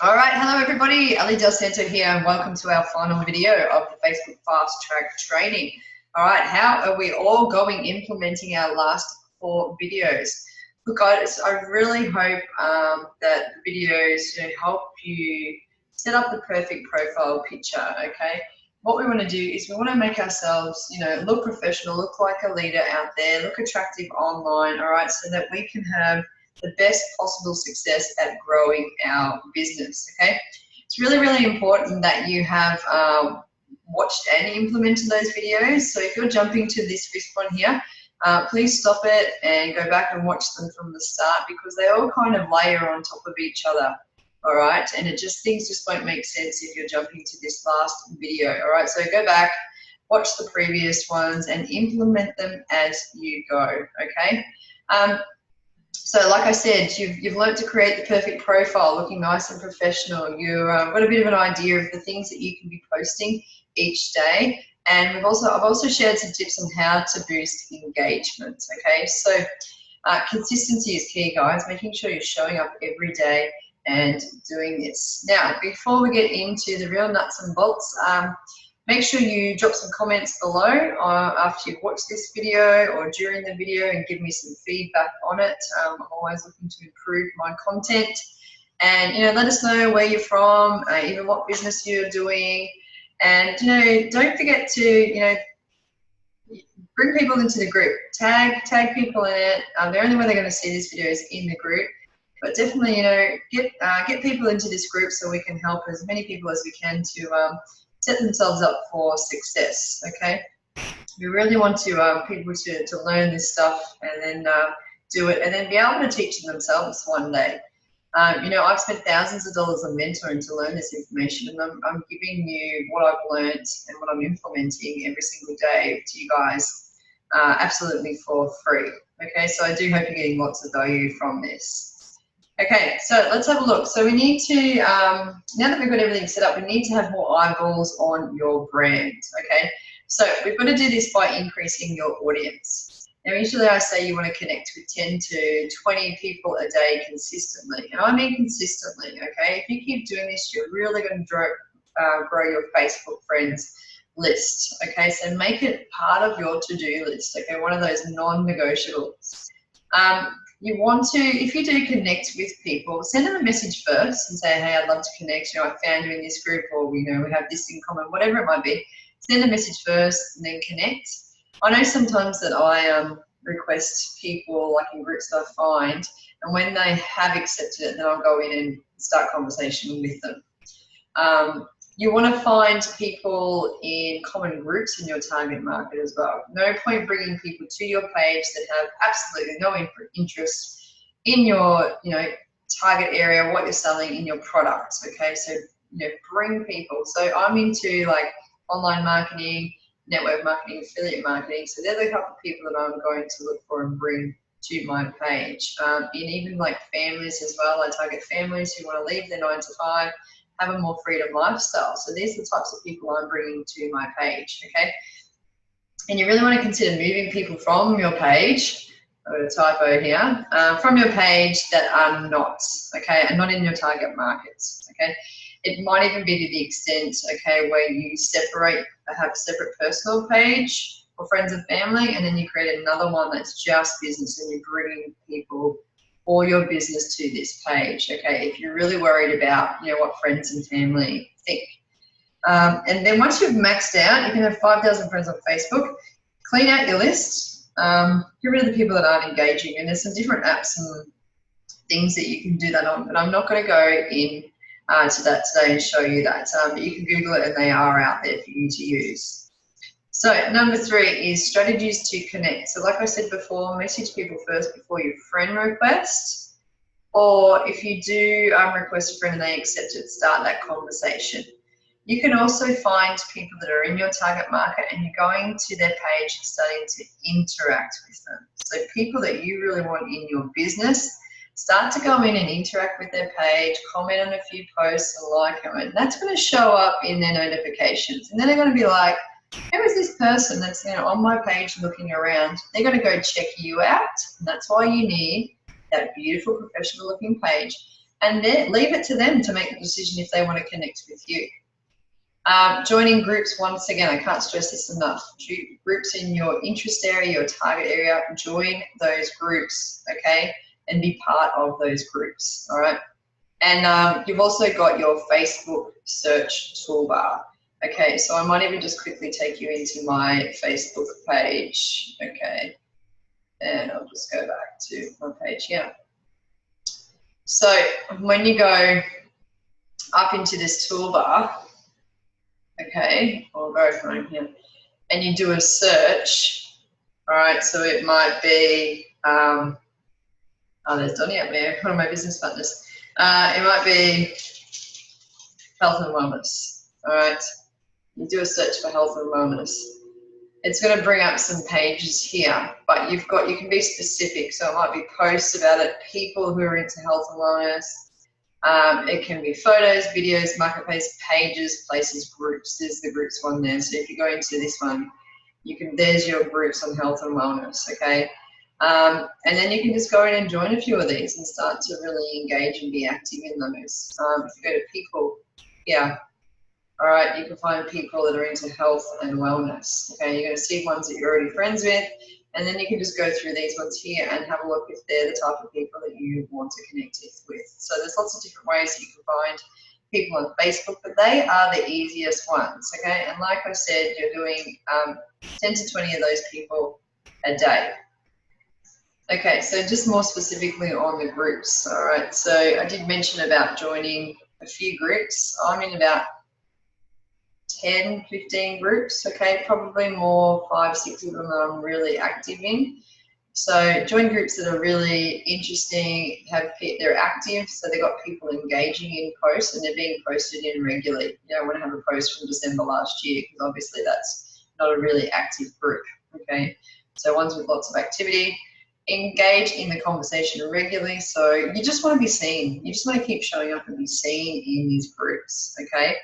All right, hello everybody, Ali Del Santo here and welcome to our final video of the Facebook Fast Track Training. All right, how are we all going implementing our last 4 videos? Look guys, I really hope that the videos help you set up the perfect profile picture, okay? What we want to do is we want to make ourselves, look professional, look like a leader out there, look attractive online, all right, so that we can have the best possible success at growing our business, okay? It's really, really important that you have watched and implemented those videos. So if you're jumping to this fifth one here, please stop it and go back and watch them from the start because they all kind of layer on top of each other, all right? And things just won't make sense if you're jumping to this last video, all right? So go back, watch the previous ones and implement them as you go, okay? So like I said, you've learned to create the perfect profile, looking nice and professional. You've got a bit of an idea of the things that you can be posting each day. And I've also shared some tips on how to boost engagement, okay? So consistency is key, guys, making sure you're showing up every day and doing this. Now, before we get into the real nuts and bolts, make sure you drop some comments below after you've watched this video or during the video and give me some feedback on it. I'm always looking to improve my content. And, let us know where you're from, even what business you're doing. And, don't forget to, bring people into the group. Tag people in it. The only way they're going to see this video is in the group. But definitely, get people into this group so we can help as many people as we can to set themselves up for success, okay? We really want people to learn this stuff and then do it and then be able to teach it themselves one day. I've spent thousands of dollars on mentoring to learn this information, and I'm giving you what I've learned and what I'm implementing every single day to you guys absolutely for free, okay? So I do hope you're getting lots of value from this. Okay, so let's have a look. So we need to, now that we've got everything set up, we need to have more eyeballs on your brand, okay? So we've got to do this by increasing your audience. Now, usually I say you want to connect with 10 to 20 people a day consistently, and I mean consistently, okay? If you keep doing this, you're really going to grow your Facebook friends list, okay? So make it part of your to-do list, okay? One of those non-negotiables. You want to, if you do connect with people, send them a message first and say, hey, I'd love to connect. I found you in this group, or we have this in common, whatever it might be. Send a message first and then connect. I know sometimes that I request people like in groups that I find, and when they have accepted it, then I'll go in and start conversation with them. You want to find people in common groups in your target market as well. No point bringing people to your page that have absolutely no interest in your, target area, what you're selling in your products, okay? So, bring people. So I'm into like online marketing, network marketing, affiliate marketing. So they're the couple of people that I'm going to look for and bring to my page. And even like families as well. I target families who want to leave their 9 to 5, have a more freedom lifestyle. So these are the types of people I'm bringing to my page, okay? And you really want to consider moving people from your page, I've got a typo here, from your page that are not, okay, and not in your target markets, okay? It might even be to the extent, okay, where you have a separate personal page for friends and family, and then you create another one that's just business and you're bringing people or your business to this page, okay, if you're really worried about, what friends and family think. And then once you've maxed out, you can have 5,000 friends on Facebook, clean out your list, get rid of the people that aren't engaging, and there's some different apps and things that you can do that on, but I'm not going to go in to that today and show you that, but you can Google it and they are out there for you to use. So number 3 is strategies to connect. So like I said before, message people first before you friend request, or if you do request a friend and they accept it, start that conversation. You can also find people that are in your target market and you're going to their page and starting to interact with them. So people that you really want in your business, start to go in and interact with their page, comment on a few posts and like them, and that's going to show up in their notifications. And then they're going to be like, who is this person that's on my page looking around? They're going to go check you out, and that's why you need that beautiful professional looking page. and then leave it to them to make the decision if they want to connect with you. Joining groups, once again, I can't stress this enough. Groups in your interest area, your target area, join those groups, okay, and be part of those groups, all right? And you've also got your Facebook search toolbar. Okay, so I might even just quickly take you into my Facebook page, okay, and I'll just go back to my page here. So when you go up into this toolbar, okay, I'll go from here, and you do a search, all right, so it might be, oh, there's Donnie up there, one of my business partners. It might be health and wellness, all right? You do a search for health and wellness. It's going to bring up some pages here, but you can be specific, so it might be posts about it, people who are into health and wellness. It can be photos, videos, marketplace, pages, places, groups. There's the groups one there. So if you go into this one, there's your groups on health and wellness, okay? And then you can just go in and join a few of these and start to really engage and be active in those. If you go to people, yeah, all right, you can find people that are into health and wellness, okay? You're going to see ones that you're already friends with, and then you can just go through these ones here and have a look if they're the type of people that you want to connect with. So there's lots of different ways that you can find people on Facebook, but they are the easiest ones, okay? And like I said, you're doing 10 to 20 of those people a day. Okay, so just more specifically on the groups, all right? So I did mention about joining a few groups. I'm in about 10, 15 groups, okay, probably more, 5, 6 of them that I'm really active in. So join groups that are really interesting, they're active, so they've got people engaging in posts and they're being posted in regularly. You don't want to have a post from December last year because obviously that's not a really active group, okay? So ones with lots of activity. Engage in the conversation regularly, so you just want to be seen. You just want to keep showing up and be seen in these groups, okay?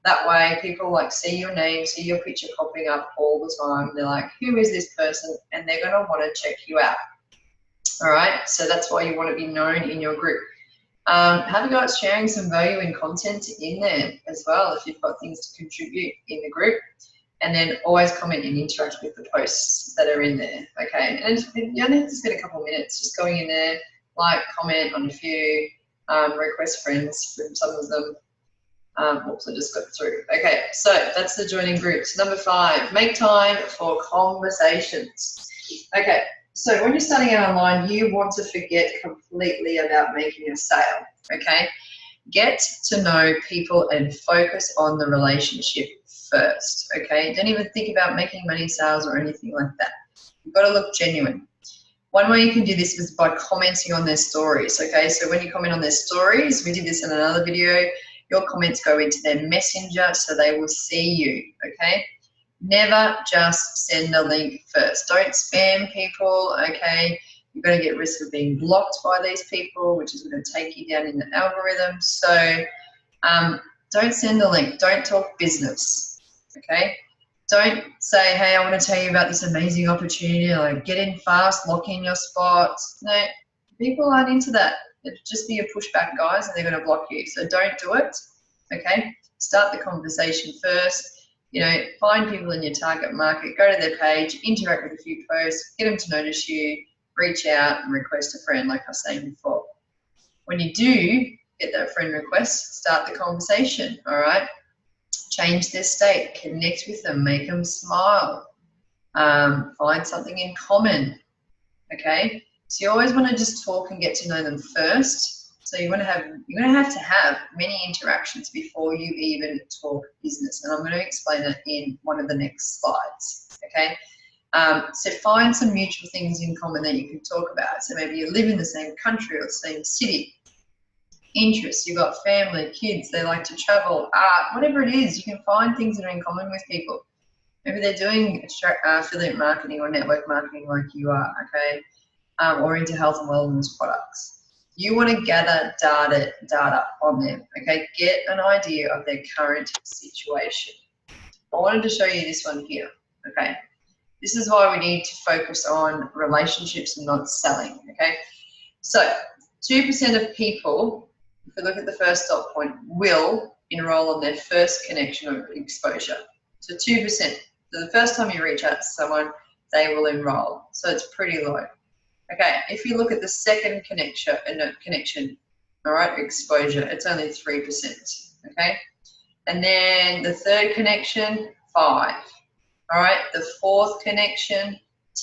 That way people see your name, see your picture popping up all the time. They're like, who is this person? And they're going to want to check you out. All right, so that's why you want to be known in your group. Have a go at sharing some value and content in there as well if you've got things to contribute in the group. And then always comment and interact with the posts that are in there, okay? And you only have to spend a couple of minutes just going in there, comment on a few, request friends from some of them. Oops, I just got through. Okay, so that's the joining groups. Number 5, make time for conversations. Okay, so when you're starting out online, you want to forget completely about making a sale, okay? Get to know people and focus on the relationship first, okay? Don't even think about making money, sales, or anything like that. You've got to look genuine. One way you can do this is by commenting on their stories, okay? So when you comment on their stories, we did this in another video, your comments go into their messenger so they will see you, okay? Never just send a link first. Don't spam people, okay? You're going to get risk of being blocked by these people, which is going to take you down in the algorithm. So don't send a link. Don't talk business, okay? Don't say, hey, I want to tell you about this amazing opportunity. Get in fast, lock in your spots. No, people aren't into that. It'll just be a pushback, guys, and they're going to block you. So don't do it, okay? Start the conversation first. Find people in your target market, go to their page, interact with a few posts, get them to notice you, reach out and request a friend, like I was saying before. When you do get that friend request, start the conversation, all right? Change their state, connect with them, make them smile, find something in common, okay? So you always want to just talk and get to know them first. So you're going to have to have many interactions before you even talk business. And I'm going to explain it in one of the next slides, okay? So find some mutual things in common that you can talk about. So maybe you live in the same country or the same city. Interests, you've got family, kids, they like to travel, art, whatever it is, you can find things that are in common with people. Maybe they're doing affiliate marketing or network marketing like you are, okay? Or into health and wellness products. You want to gather data on them, okay? Get an idea of their current situation. I wanted to show you this one here, okay? This is why we need to focus on relationships and not selling, okay? So 2% of people if we look at the first dot point, will enroll on their first connection or exposure. So 2%. So the first time you reach out to someone, they will enroll. So it's pretty low. Okay, if you look at the second connection, all right, exposure, it's only 3%. Okay, and then the third connection, 5. All right, the fourth connection,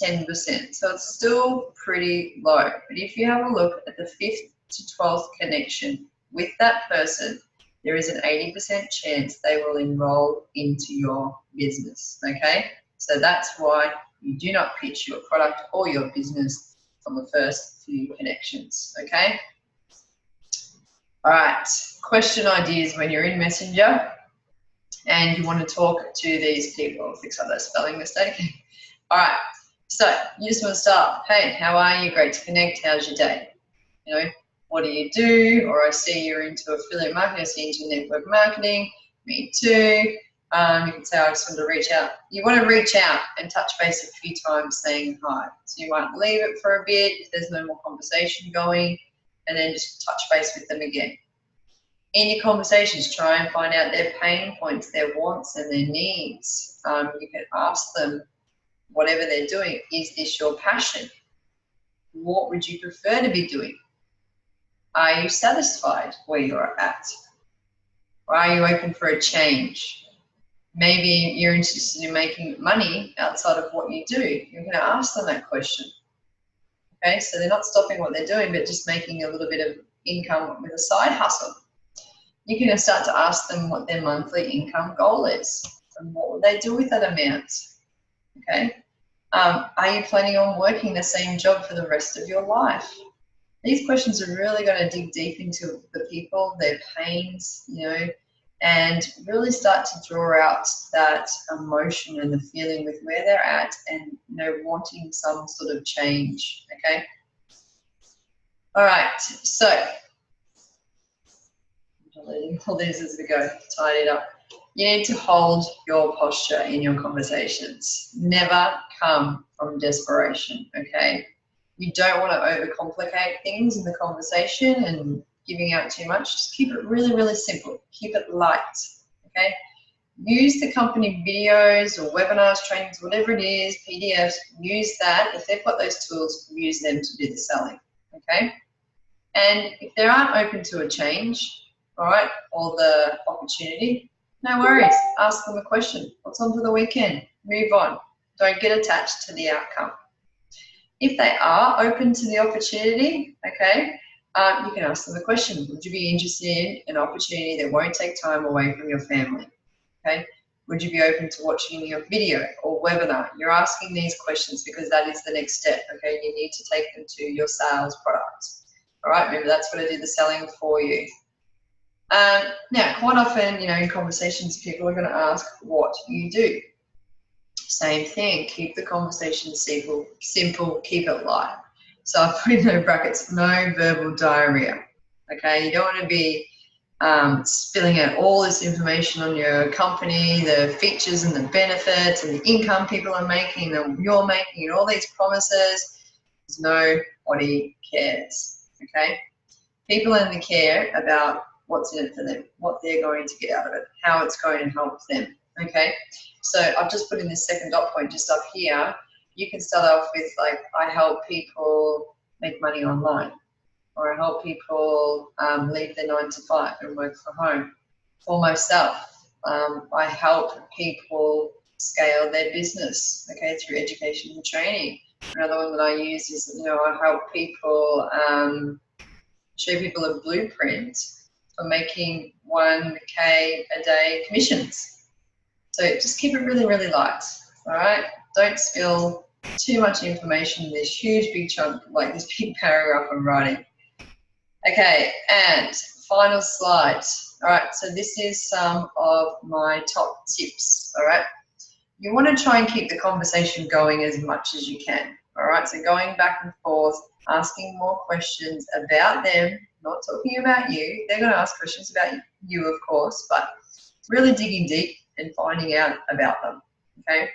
10%. So it's still pretty low. But if you have a look at the 5th to 12th connection with that person, there is an 80% chance they will enroll into your business. Okay, so that's why you do not pitch your product or your business on the first few connections. Okay. All right. Question ideas when you're in Messenger and you want to talk to these people. Fix up that spelling mistake. All right, so you just want to start. Hey, how are you? Great to connect. How's your day? You know, what do you do? Or I see you're into affiliate marketing. I see you into network marketing. Me too. You can say, I just want to reach out. You want to reach out and touch base a few times saying hi. So you might leave it for a bit if there's no more conversation going, and then just touch base with them again. In your conversations, try and find out their pain points, their wants and their needs. You can ask them, whatever they're doing, is this your passion? What would you prefer to be doing? Are you satisfied where you're at? Or are you open for a change? Maybe you're interested in making money outside of what you do. You're going to ask them that question. Okay, so they're not stopping what they're doing, but just making a little bit of income with a side hustle. You can start to ask them what their monthly income goal is and what would they do with that amount. Okay, are you planning on working the same job for the rest of your life? These questions are really going to dig deep into the people, their pains, you know, and really start to draw out that emotion and the feeling with where they're at and, you know, wanting some sort of change. Okay. All right. So deleting all these as we go, tidy it up. You need to hold your posture in your conversations. Never come from desperation, okay? You don't want to overcomplicate things in the conversation and giving out too much. Just keep it really, really simple. Keep it light, okay? Use the company videos or webinars, trainings, whatever it is, PDFs, use that. If they've got those tools, use them to do the selling, okay? And if they aren't open to a change, all right, or the opportunity, no worries. Ask them a question. What's on for the weekend? Move on. Don't get attached to the outcome. If they are open to the opportunity, okay, you can ask them a question. Would you be interested in an opportunity that won't take time away from your family? Okay. Would you be open to watching your video or webinar? You're asking these questions because that is the next step. Okay. You need to take them to your sales product. All right. Remember, that's going to do the selling for you. Now, quite often, you know, in conversations, people are going to ask what you do. Same thing. Keep the conversation simple, keep it light. So I put in no brackets, no verbal diarrhea. Okay, you don't want to be spilling out all this information on your company, the features and the benefits and the income people are making and you're making and all these promises. Nobody cares. Okay, people only care about what's in it for them, what they're going to get out of it, how it's going to help them. Okay, so I've just put in this second dot point just up here. You can start off with like, I help people make money online, or I help people leave their 9 to 5 and work from home. For myself, I help people scale their business, okay, through education and training. Another one that I use is, you know, I help people show people a blueprint for making 1K a day commissions. So just keep it really, really light, all right? Don't spill too much information in this huge big chunk, like this big paragraph I'm writing. Okay, and final slide. All right, so this is some of my top tips, all right? You want to try and keep the conversation going as much as you can, all right? So going back and forth, asking more questions about them, not talking about you. They're going to ask questions about you, of course, but really digging deep and finding out about them, okay?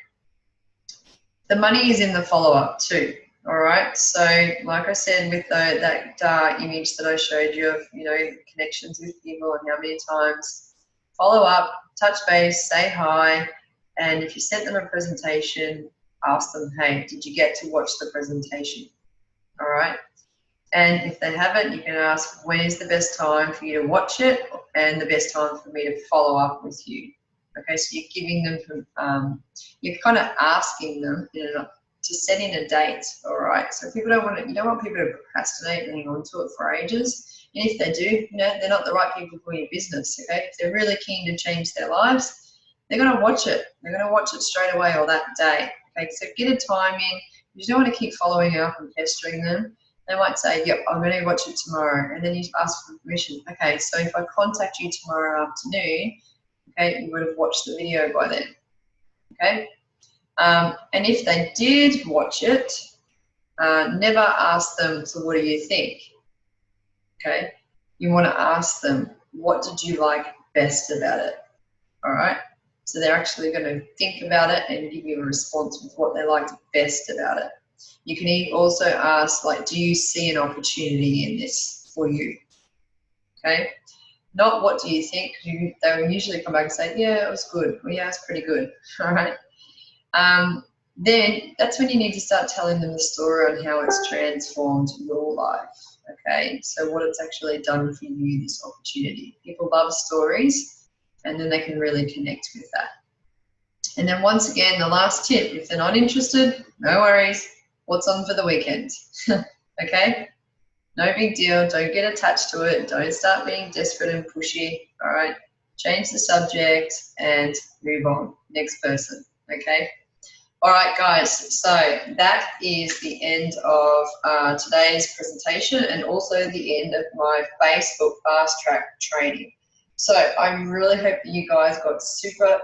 The money is in the follow-up too, All right, so like I said, with that image that I showed you of, connections with people and how many times, follow up, touch base, say hi, and if you sent them a presentation, ask them, hey, did you get to watch the presentation? All right, and if they haven't, you can ask, when is the best time for you to watch it and the best time for me to follow up with you? Okay, so you're giving them, you're kind of asking them to set in a date, all right? So people don't want to, you don't want people to procrastinate and hang on to it for ages. And if they do, they're not the right people for your business, okay? If they're really keen to change their lives, they're going to watch it. They're going to watch it straight away or that day, okay? So get a time in. You don't want to keep following up and pestering them. They might say, yep, I'm going to watch it tomorrow. And then you ask for permission. Okay, so if I contact you tomorrow afternoon, okay, you would have watched the video by then, okay? And if they did watch it, never ask them, so what do you think? Okay, you want to ask them, what did you like best about it? All right, so they're actually going to think about it and give you a response with what they liked best about it. You can also ask, like, do you see an opportunity in this for you? Okay, not what do you think, because they will usually come back and say, yeah, it was good. Well, yeah, it's pretty good. All right. Then that's when you need to start telling them the story on how it's transformed your life. Okay, so what it's actually done for you, this opportunity. People love stories, and then they can really connect with that. And then once again, the last tip, if they're not interested, no worries. What's on for the weekend? Okay, no big deal. Don't get attached to it. Don't start being desperate and pushy. All right, change the subject and move on. Next person. Okay. All right, guys, so that is the end of today's presentation and also the end of my Facebook Fast Track training. So I really hope that you guys got super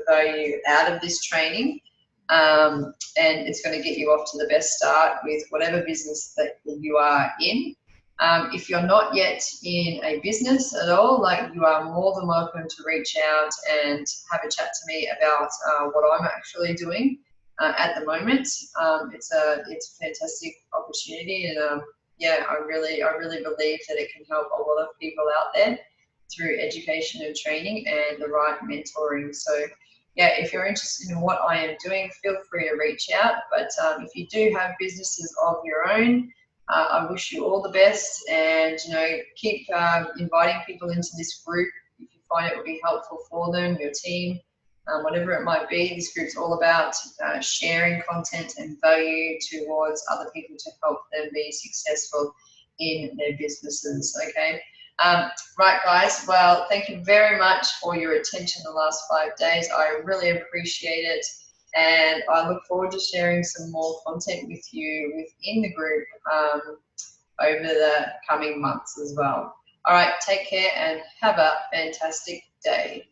value out of this training, and it's going to get you off to the best start with whatever business that you are in. If you're not yet in a business at all, like, you are more than welcome to reach out and have a chat to me about what I'm actually doing. At the moment, it's a fantastic opportunity, and yeah, I really believe that it can help a lot of people out there through education and training and the right mentoring. So yeah, if you're interested in what I am doing, feel free to reach out. But if you do have businesses of your own, I wish you all the best, and keep inviting people into this group if you find it will be helpful for them, your team. Whatever it might be, this group's all about sharing content and value towards other people to help them be successful in their businesses, okay? Right, guys, well, thank you very much for your attention the last 5 days. I really appreciate it, and I look forward to sharing some more content with you within the group over the coming months as well. All right, take care and have a fantastic day.